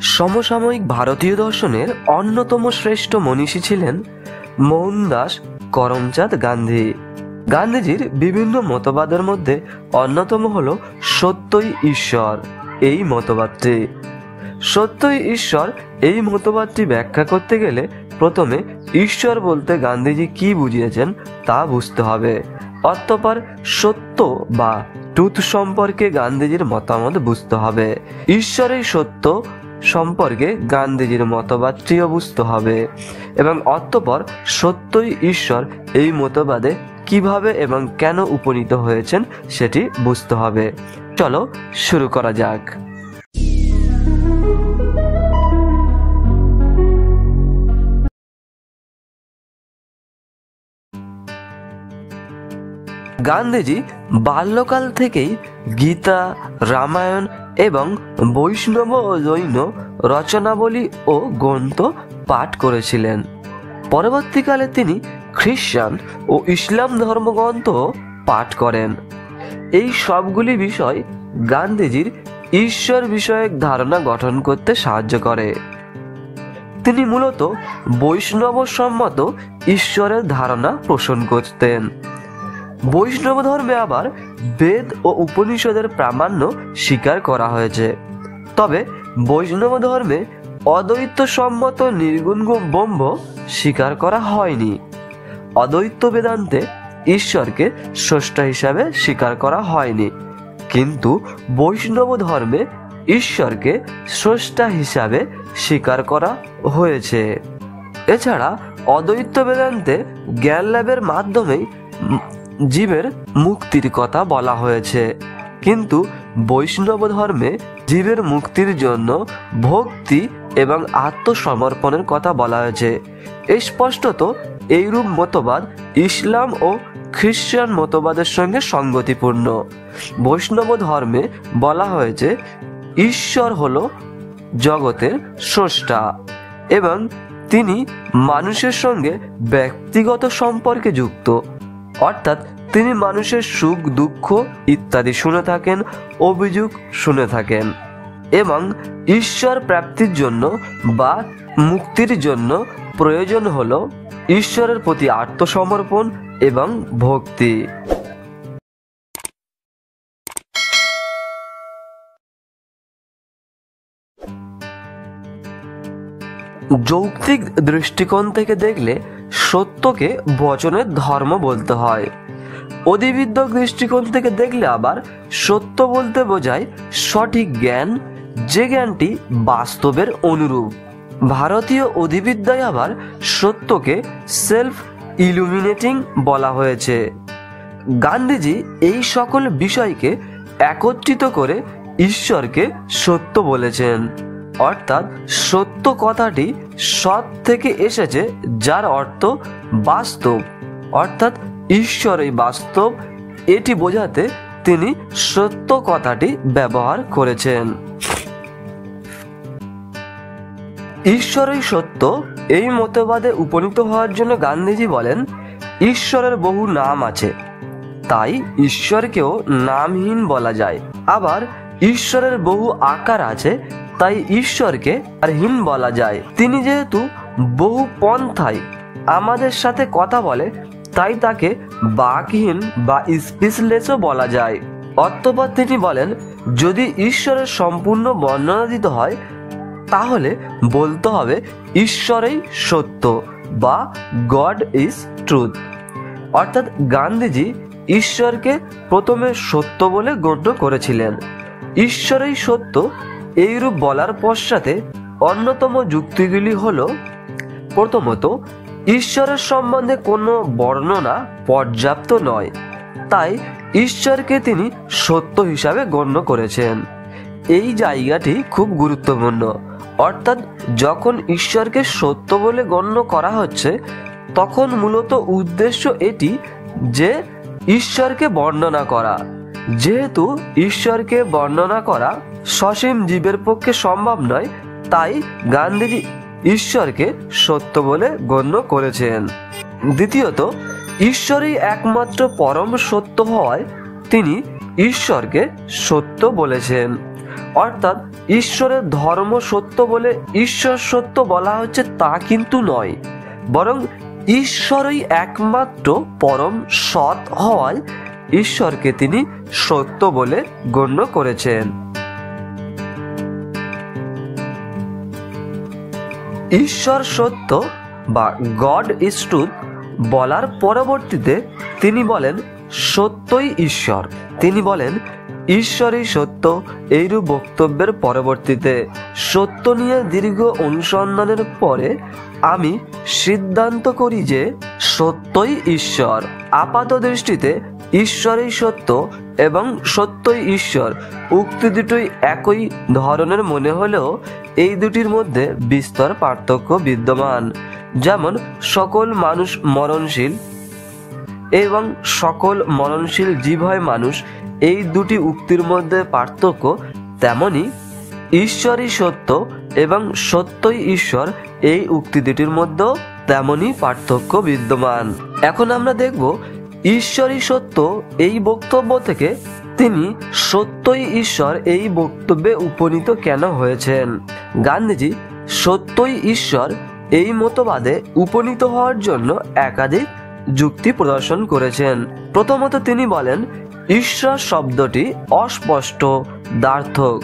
সমসাময়িক ভারতীয় দর্শনের অন্যতম শ্রেষ্ঠ মনীষী ছিলেন মোহনদাস করমচাঁদ গান্ধী। গান্ধীজির বিভিন্ন মতবাদের মধ্যে অন্যতম হল সত্যই ঈশ্বর এই মতবাদটি। সত্যই ঈশ্বর এই মতবাদটি ব্যাখ্যা করতে গেলে প্রথমে ঈশ্বর বলতে গান্ধীজি কি বুঝিয়েছেন তা বুঝতে হবে। অতঃপর সত্য বা ট্রুথ সম্পর্কে গান্ধীজির মতামত বুঝতে হবে। ঈশ্বরের সত্য সম্পর্কে গান্ধীজির মতবাদটিও বুঝতে হবে এবং অতঃপর সত্যই ঈশ্বর এই মতবাদে কিভাবে এবং কেন উপনীত হয়েছেন সেটি বুঝতে হবে। চলো শুরু করা যাক। গান্ধীজি বাল্যকাল থেকেই গীতা, রামায়ণ এবং বৈষ্ণব ও জৈন রচনাবলী ও গ্রন্থ পাঠ করেছিলেন। পরবর্তীকালে তিনি খ্রিস্টান ও ইসলাম ধর্মগ্রন্থ পাঠ করেন। এই সবগুলি বিষয় গান্ধীজির ঈশ্বর বিষয়ক ধারণা গঠন করতে সাহায্য করে। তিনি মূলত বৈষ্ণব সম্মত ঈশ্বরের ধারণা পোষণ করতেন। বৈষ্ণব ধর্মে আবার বেদ ও উপনিষদের প্রামাণ্য স্বীকার করা হয়েছে, তবে বৈষ্ণব ধর্মে অদ্বৈত সম্মত নির্গুণ ব্রহ্ম স্বীকার করা হয়নি। অদ্বৈত বেদান্তে ঈশ্বরকে স্রষ্টা হিসাবে স্বীকার করা হয়নি, কিন্তু বৈষ্ণব ধর্মে ঈশ্বরকে স্রষ্টা হিসাবে স্বীকার করা হয়েছে। এছাড়া অদ্বৈত বেদান্তে জ্ঞান লাভের মাধ্যমেই জীবের মুক্তির কথা বলা হয়েছে, কিন্তু বৈষ্ণব ধর্মে জীবের মুক্তির জন্য ভক্তি এবং আত্মসমর্পণের কথা বলা হয়েছে। স্পষ্টত এইরূপ মতবাদ ইসলাম ও খ্রিস্টান মতবাদের সঙ্গে সঙ্গতিপূর্ণ। বৈষ্ণব ধর্মে বলা হয়েছে ঈশ্বর হল জগতের স্রষ্টা এবং তিনি মানুষের সঙ্গে ব্যক্তিগত সম্পর্কে যুক্ত, অর্থাৎ তিনি মানুষের সুখ দুঃখ ইত্যাদি শুনে থাকেন, অভিযোগ শুনে থাকেন এবং ঈশ্বর প্রাপ্তির জন্য বা মুক্তির জন্য প্রয়োজন হল ঈশ্বরের প্রতি আত্মসমর্পণ এবং ভক্তি। যৌক্তিক দৃষ্টিকোণ থেকে দেখলে সত্যকে বচনের ধর্ম বলতে হয়। অধিবিদ্যক দৃষ্টিকোণ থেকে দেখলে আবার সত্য বলতে বোঝায় সঠিক জ্ঞান, যে জ্ঞানটি বাস্তবের অনুরূপ। ভারতীয় অধিবিদ্যায় আবার সত্যকে সেলফ ইলুমিনেটিং বলা হয়েছে। গান্ধীজি এই সকল বিষয়কে একত্রিত করে ঈশ্বরকে সত্য বলেছেন, অর্থাৎ সত্য কথাটি সৎ থেকে এসেছে, যার অর্থ বাস্তব, অর্থাৎ ঈশ্বরই বাস্তব। এটি বোঝাতে তিনি সত্য কথাটি ব্যবহার করেছেন। ঈশ্বরই সত্য এই মতবাদে উপনীত হওয়ার জন্য গান্ধীজি বলেন, ঈশ্বরের বহু নাম আছে, তাই ঈশ্বরকেও নামহীন বলা যায়। আবার ঈশ্বরের বহু আকার আছে, তাই ঈশ্বরকে আকারহীন বলা যায়। তিনি যেহেতু বহু পন্থায় আমাদের সাথে কথা বলে, তাই তাকে বাকহীন বা স্পিচলেসও বলা যায়। অতঃপর তিনি বলেন, যদি ঈশ্বরের সম্পূর্ণ বর্ণনা দিতে হয় তাহলে বলতে হবে ঈশ্বরই সত্য বা গড ইজ ট্রুথ। অর্থাৎ গান্ধীজি ঈশ্বরকে প্রথমে সত্য বলে গণ্য করেছিলেন। ঈশ্বরই সত্য এইরূপ বলার পশ্চাতে অন্যতম যুক্তিগুলি হল, প্রথমত, ঈশ্বরের সম্বন্ধে কোনো বর্ণনা পর্যাপ্ত নয়, তাই ঈশ্বরকে তিনি সত্য হিসাবে গণ্য করেছেন। এই জায়গাটি খুব গুরুত্বপূর্ণ। অর্থাৎ যখন ঈশ্বরকে সত্য বলে গণ্য করা হচ্ছে, তখন মূলত উদ্দেশ্য এটি যে ঈশ্বরকে বর্ণনা করা। যেহেতু ঈশ্বরকে বর্ণনা করা সসীম জীবের পক্ষে সম্ভব নয়, তাই গান্ধীজি ঈশ্বরকে সত্য বলে গণ্য করেছেন। দ্বিতীয়ত, ঈশ্বরই একমাত্র পরম সত্য হওয়ায় তিনি ঈশ্বরকে সত্য বলেছেন। অর্থাৎ ঈশ্বরের ধর্ম সত্য বলে ঈশ্বর সত্য বলা হচ্ছে তা কিন্তু নয়, বরং ঈশ্বরই একমাত্র পরম সৎ হওয়ায় ঈশ্বরকে তিনি সত্য বলে গণ্য করেছেন। ঈশ্বর সত্য বা গড ইজ ট্রুথ বলার পরবর্তীতে তিনি বলেন সত্যই ঈশ্বর। তিনি বলেন ঈশ্বরই সত্য। এইরূপ বক্তব্যের পরবর্তীতে সত্য নিয়ে দীর্ঘ অনুসন্ধানের পরে আমি সিদ্ধান্ত করি যে সত্যই ঈশ্বর। আপাত দৃষ্টিতে ঈশ্বরই সত্য এবং সত্যই ঈশ্বর উক্তি দুটোই একই ধরনের মনে হলেও এই দুটির মধ্যে বিস্তর পার্থক্য বিদ্যমান। যেমন সকল মানুষ মরণশীল এবং সকল মরণশীল জীব হয় মানুষ, এই দুটি উক্তির মধ্যে পার্থক্য, তেমনি ঈশ্বরই সত্য এবং সত্যই ঈশ্বর এই উক্তি দুটির মধ্যে তেমনি পার্থক্য বিদ্যমান। এখন আমরা দেখব ঈশ্বরই সত্য এই বক্তব্য থেকে তিনি সত্যই ঈশ্বর এই বক্তব্যে উপনীত কেন হয়েছেন। গান্ধীজি সত্যই ঈশ্বর এই মতবাদে উপনীত হওয়ার জন্য একাধিক যুক্তি প্রদর্শন করেছেন। প্রথমত তিনি বলেন ঈশ্বর শব্দটি অস্পষ্ট দ্বার্থক।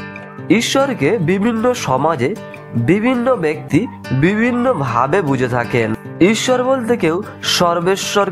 ঈশ্বরকে বিভিন্ন সমাজে বিভিন্ন ব্যক্তি বিভিন্ন ভাবে বুঝে থাকেন। ঈশ্বর বলতে কেউ সর্বেশ্বর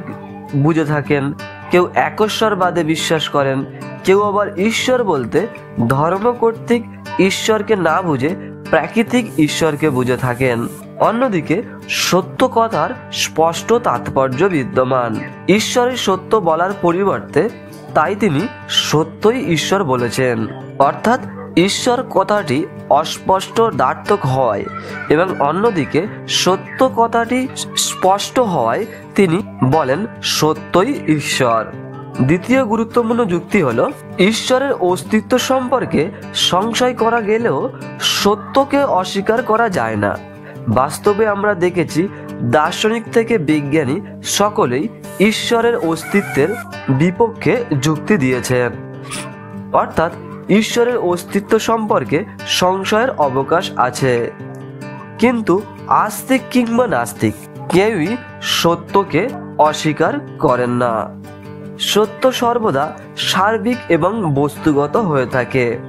বুঝে থাকেন, কেউ একশ্বরবাদে বিশ্বাস করেন, কেউ আবার ঈশ্বর বলতে ধর্ম কর্তৃক ঈশ্বরকে না বুঝে প্রাকৃতিক ঈশ্বরকে বুঝে থাকেন। অন্যদিকে সত্য কথার স্পষ্ট তাৎপর্য বিদ্যমান। ঈশ্বরের সত্য বলার পরিবর্তে তাই তিনি সত্যই ঈশ্বর বলেছেন, অর্থাৎ ঈশ্বর কথাটি অস্পষ্ট দ্বার্থক হয় এবং অন্যদিকে সত্য কথাটি স্পষ্ট হওয়ায় তিনি বলেন সত্যই ঈশ্বর। দ্বিতীয় গুরুত্বপূর্ণ যুক্তি হলো ঈশ্বরের অস্তিত্ব সম্পর্কে সংশয় করা গেলেও সত্যকে অস্বীকার করা যায় না। বাস্তবে আমরা দেখেছি দার্শনিক থেকে বিজ্ঞানী সকলেই ঈশ্বরের অস্তিত্বের বিপক্ষে যুক্তি দিয়েছেন, অর্থাৎ ঈশ্বরের অস্তিত্ব সম্পর্কে সংশয়ের অবকাশ আছে। কিন্তু আস্তিক কিংবা নাস্তিক কেউই সত্যকে অস্বীকার করেন না। সত্য সর্বদা সার্বিক এবং বস্তুগত হয়ে থাকে।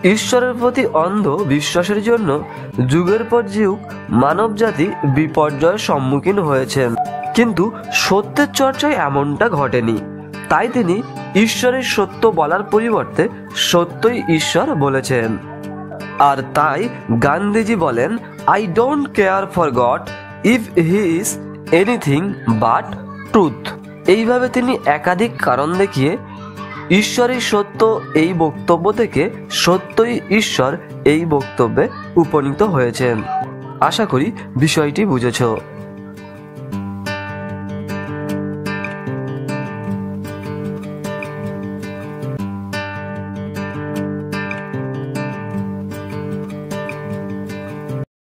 ঈশ্বরের প্রতি অন্ধ বিশ্বাসের জন্য যুগের পর যুগ মানবজাতি বিপর্যয়ের সম্মুখীন হয়েছেন, কিন্তু সত্যের চর্চায় এমনটা ঘটেনি। তাই তিনি ঈশ্বরের সত্য বলার পরিবর্তে সত্যই ঈশ্বর বলেছেন। আর তাই গান্ধীজি বলেন I don't care for god if he is anything but truth. এইভাবে তিনি একাধিক কারণ দেখিয়ে ঈশ্বরই সত্য এই বক্তব্য থেকে সত্যই ঈশ্বর এই বক্তব্যে উপনীত হয়েছেন। আশা করি বিষয়টি বুঝেছ।